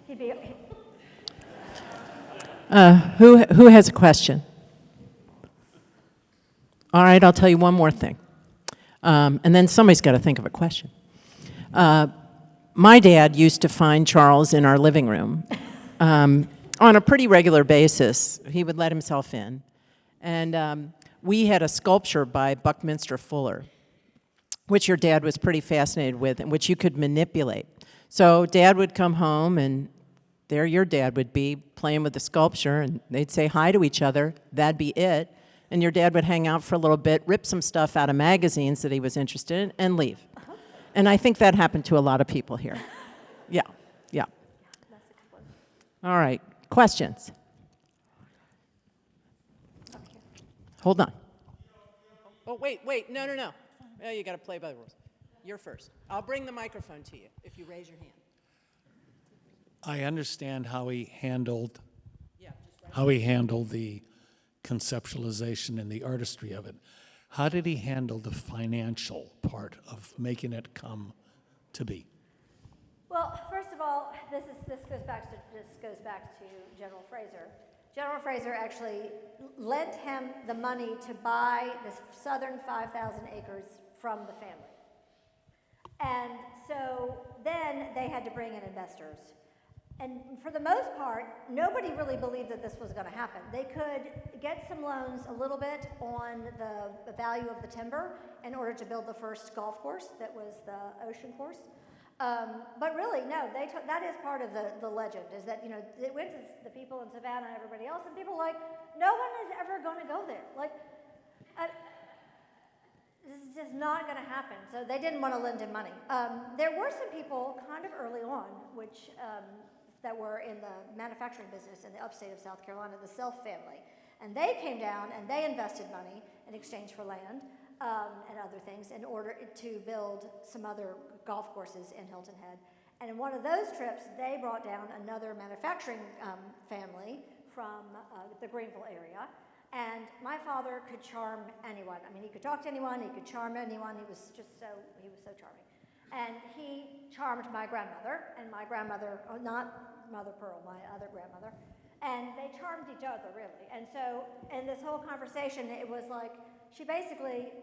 he'd be... Who has a question? All right, I'll tell you one more thing. And then somebody's got to think of a question. My dad used to find Charles in our living room on a pretty regular basis. He would let himself in. And we had a sculpture by Buckminster Fuller, which your dad was pretty fascinated with and which you could manipulate. So Dad would come home and there your dad would be playing with the sculpture and they'd say hi to each other. That'd be it. And your dad would hang out for a little bit, rip some stuff out of magazines that he was interested in, and leave. Uh-huh. And I think that happened to a lot of people here. Yeah. That's a good one. All right, questions? Hold on. Oh, wait, no. Oh, you got to play by the rules. You're first. I'll bring the microphone to you if you raise your hand. I understand how he handled the conceptualization and the artistry of it. How did he handle the financial part of making it come to be? Well, first of all, this goes back to General Fraser. General Fraser actually lent him the money to buy this southern 5,000 acres from the family. And so then they had to bring in investors. And for the most part, nobody really believed that this was going to happen. They could get some loans a little bit on the value of the timber in order to build the first golf course that was the ocean course. But really, no, that is part of the legend, is that, you know, it went to the people in Savannah and everybody else, and people were like, no one is ever going to go there. Like, this is just not going to happen. So they didn't want to lend him money. There were some people kind of early on, which... that were in the manufacturing business in the upstate of South Carolina, the Self family. And they came down and they invested money in exchange for land and other things in order to build some other golf courses in Hilton Head. And in one of those trips, they brought down another manufacturing family from the Greenville area. And my father could charm anyone. I mean, he could talk to anyone, he could charm anyone. He was so charming. And he charmed my grandmother, and my grandmother, not Mother Pearl, my other grandmother, and they charmed each other, really. And so in this whole conversation, it was like, she basically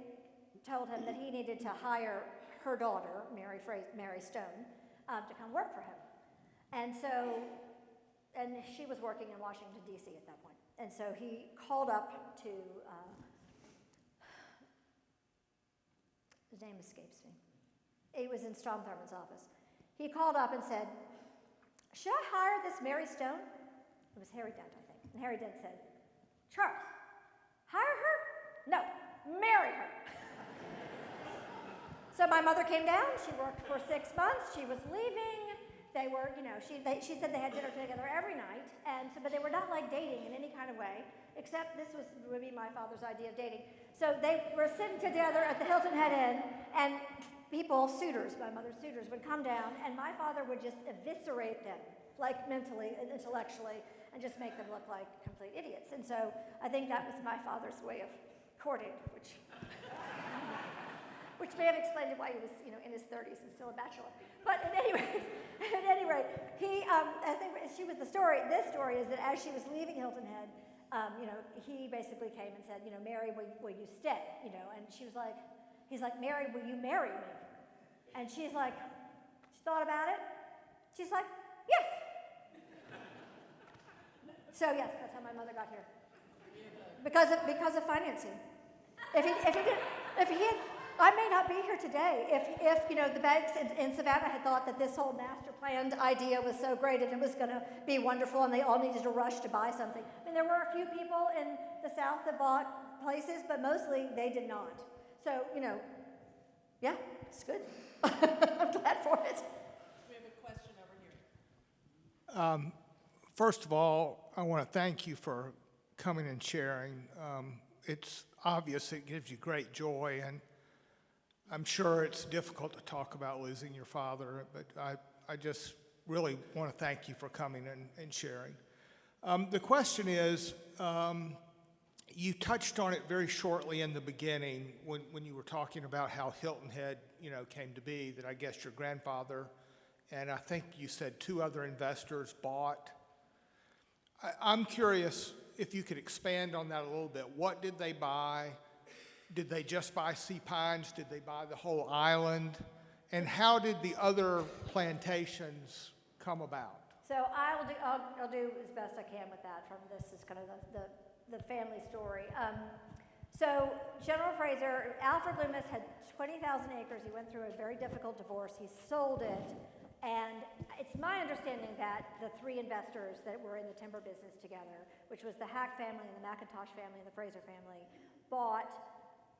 told him that he needed to hire her daughter, Mary Stone, to come work for him. And she was working in Washington, D.C. at that point. And so he called up to, his name escapes me. He was in Strom Thurmond's office. He called up and said, should I hire this Mary Stone? It was Harry Dent, I think. And Harry Dent said, Charles, hire her? No, marry her. So my mother came down. She worked for 6 months. She was leaving. They were, you know, she said they had dinner together every night. And so, but they were not like dating in any kind of way, except this would be my father's idea of dating. So they were sitting together at the Hilton Head Inn, and people, suitors, my mother's suitors, would come down, and my father would just eviscerate them, like mentally and intellectually, and just make them look like complete idiots. And so I think that was my father's way of courting, which may have explained why he was, you know, in his 30s and still a bachelor. But at any rate, he, I think this story is that as she was leaving Hilton Head, you know, he basically came and said, you know, Mary, will you stay? You know, and she was like, he's like, Mary, will you marry me? And she's like, she thought about it. She's like, yes. So yes, that's how my mother got here. Because of financing. If he had, I may not be here today if the banks in Savannah had thought that this whole master planned idea was so great and it was going to be wonderful and they all needed to rush to buy something. I mean, there were a few people in the South that bought places, but mostly they did not. So, yeah, it's good. I'm glad for it. We have a question over here. First of all, I want to thank you for coming and sharing. It's obvious it gives you great joy, and I'm sure it's difficult to talk about losing your father, but I just really want to thank you for coming and sharing. The question is, you touched on it very shortly in the beginning when you were talking about how Hilton Head, came to be, that I guess your grandfather, and I think you said 2 other investors bought. I'm curious if you could expand on that a little bit. What did they buy? Did they just buy Sea Pines? Did they buy the whole island? And how did the other plantations come about? So I'll do as best I can with that. From this is kind of the family story. So General Fraser, Alfred Loomis had 20,000 acres. He went through a very difficult divorce. He sold it. And it's my understanding that the 3 investors that were in the timber business together, which was the Hack family and the McIntosh family and the Fraser family, bought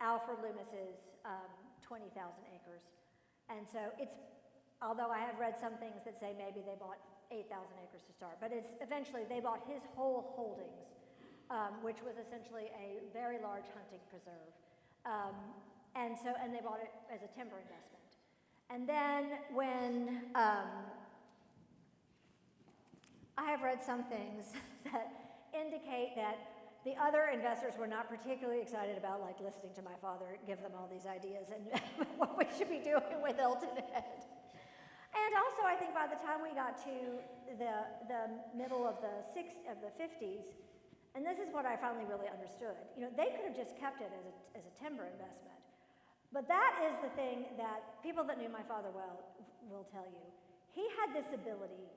Alfred Loomis's 20,000 acres. And so although I have read some things that say maybe they bought 8,000 acres to start, but it's eventually they bought his whole holdings, which was essentially a very large hunting preserve. And they bought it as a timber investment. And then when I have read some things that indicate that the other investors were not particularly excited about listening to my father give them all these ideas and what we should be doing with Hilton Head. And also, I think by the time we got to the middle of the 50s, and this is what I finally really understood, they could have just kept it as a timber investment. But that is the thing that people that knew my father well will tell you. He had this ability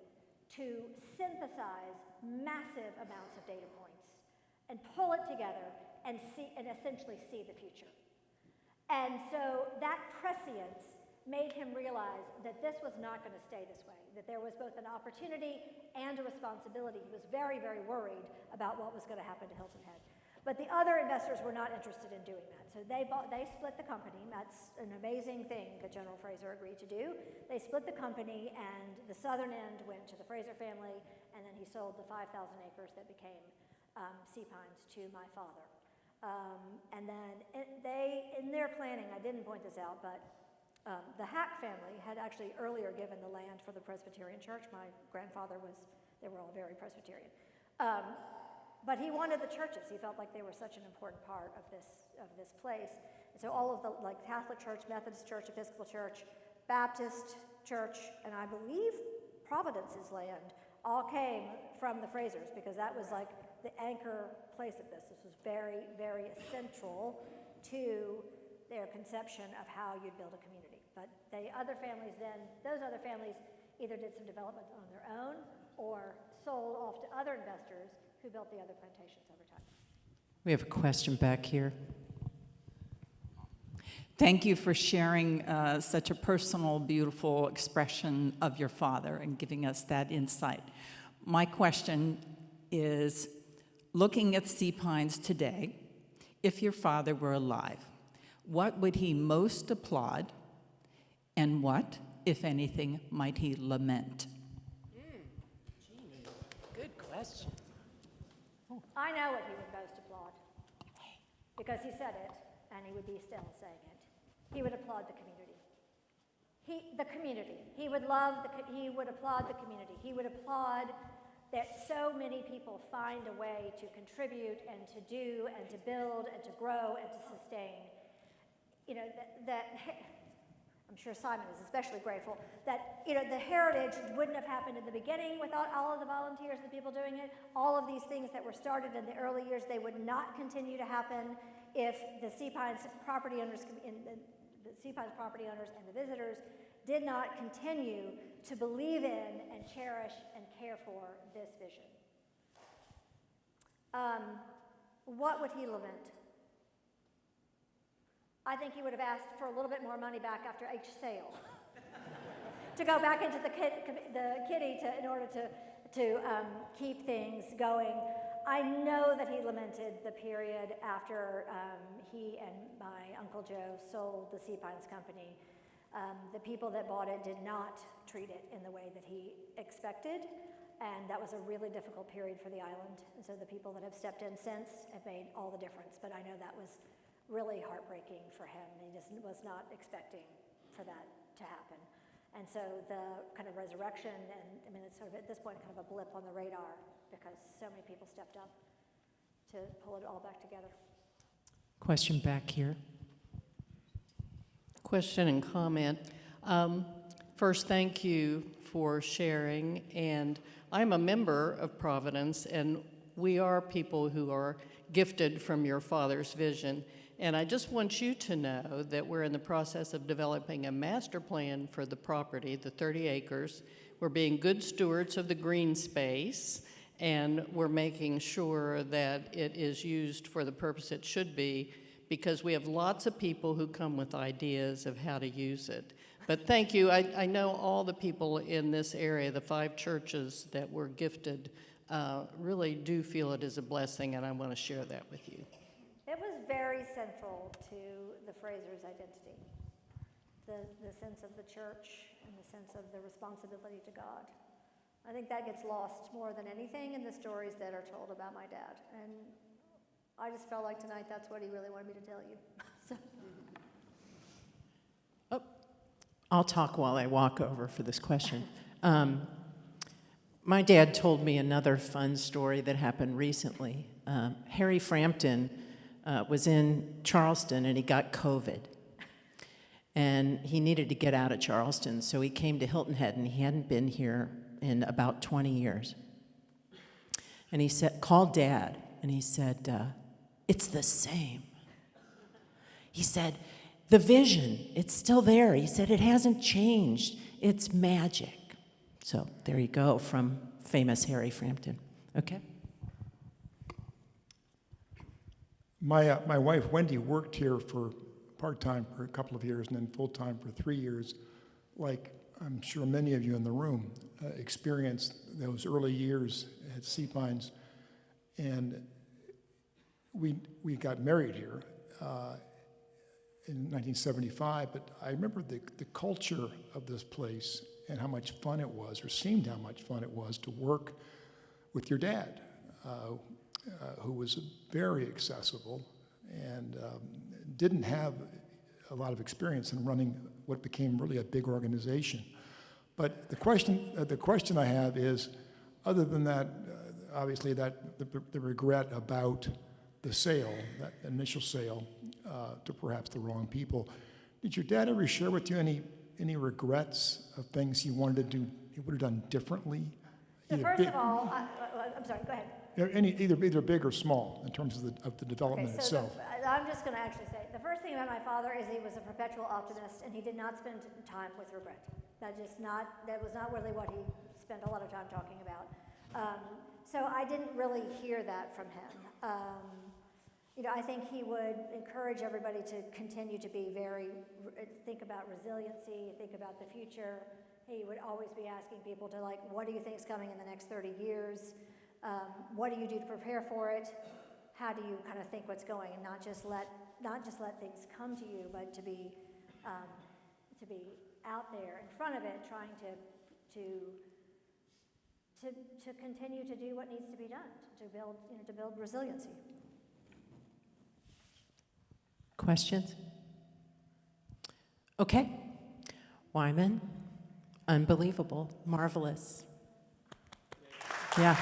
to synthesize massive amounts of data points and pull it together and essentially see the future. And so that prescience made him realize that this was not going to stay this way, that there was both an opportunity and a responsibility. He was very, very worried about what was going to happen to Hilton Head. But the other investors were not interested in doing that. So they split the company. That's an amazing thing that General Fraser agreed to do. They split the company, and the southern end went to the Fraser family, and then he sold the 5,000 acres that became Sea Pines to my father. And then in their planning, I didn't point this out, but the Hack family had actually earlier given the land for the Presbyterian church. My grandfather they were all very Presbyterian. But he wanted the churches. He felt like they were such an important part of this place. And so all of the Catholic Church, Methodist Church, Episcopal Church, Baptist Church, and I believe Providence's land all came from the Frasers, because that was the anchor place of this. This was very, very essential to their conception of how you'd build a community. But those other families either did some development on their own or sold off to other investors who built the other plantations over time. We have a question back here. Thank you for sharing such a personal, beautiful expression of your father and giving us that insight. My question is, looking at Sea Pines today, if your father were alive, what would he most applaud, and what, if anything, might he lament? Good question. I know what he would most applaud, because he said it, and he would be still saying it. He would applaud the community. The community. He would applaud the community. He would applaud that so many people find a way to contribute and to do and to build and to grow and to sustain. I'm sure Simon is especially grateful that the heritage wouldn't have happened in the beginning without all of the volunteers and the people doing it. All of these things that were started in the early years, they would not continue to happen if the Sea Pines property owners the Sea Pines property owners and the visitors did not continue to believe in and cherish and care for this vision. What would he lament? I think he would have asked for a little bit more money back after each sale to go back into the kitty in order to keep things going. I know that he lamented the period after he and my Uncle Joe sold the Sea Pines Company. The people that bought it did not treat it in the way that he expected, and that was a really difficult period for the island. And so the people that have stepped in since have made all the difference, but I know that was really heartbreaking for him. He just was not expecting for that to happen. And so the kind of resurrection, and I mean, it's sort of at this point kind of a blip on the radar because so many people stepped up to pull it all back together. Question back here. Question and comment. First, thank you for sharing. And I'm a member of Providence, and we are people who are gifted from your father's vision. And I just want you to know that we're in the process of developing a master plan for the property, the 30 acres. We're being good stewards of the green space, and we're making sure that it is used for the purpose it should be, because we have lots of people who come with ideas of how to use it. But thank you. I know all the people in this area, the 5 churches that were gifted, really do feel it is a blessing, and I want to share that with you. It was very central to the Frasers' identity, the sense of the church and the sense of the responsibility to God. I think that gets lost more than anything in the stories that are told about my dad. And I just felt like tonight that's what he really wanted me to tell you. So. Oh, I'll talk while I walk over for this question. My dad told me another fun story that happened recently. Harry Frampton was in Charleston and he got COVID. And he needed to get out of Charleston, so he came to Hilton Head, and he hadn't been here in about 20 years. And he called Dad, and he said, it's the same. He said, the vision, it's still there. He said, it hasn't changed. It's magic. So there you go from famous Harry Frampton. Okay? My wife, Wendy, worked here for part-time for a couple of years and then full-time for 3 years. Like I'm sure many of you in the room experienced those early years at Sea Pines. And we got married here in 1975, but I remember the culture of this place and how much fun it was, or seemed how much fun it was, to work with your dad, who was very accessible and didn't have a lot of experience in running what became really a big organization. But the question I have is, other than that, obviously that the regret about the sale, that initial sale, to perhaps the wrong people, did your dad ever share with you any regrets of things he wanted to do, he would have done differently? So first of all, I'm sorry, go ahead. Either big or small in terms of the development Okay, so itself. I'm just going to actually say, the first thing about my father is he was a perpetual optimist, and he did not spend time with regret. That was not really what he spent a lot of time talking about. So I didn't really hear that from him. I think he would encourage everybody to continue to be think about resiliency, think about the future. He would always be asking people to, like, what do you think is coming in the next 30 years? What do you do to prepare for it? How do you kind of think what's going, and not just let things come to you, but to be out there in front of it, trying to continue to do what needs to be done to build resiliency. Questions? Okay. Wyman, unbelievable, marvelous. Yeah.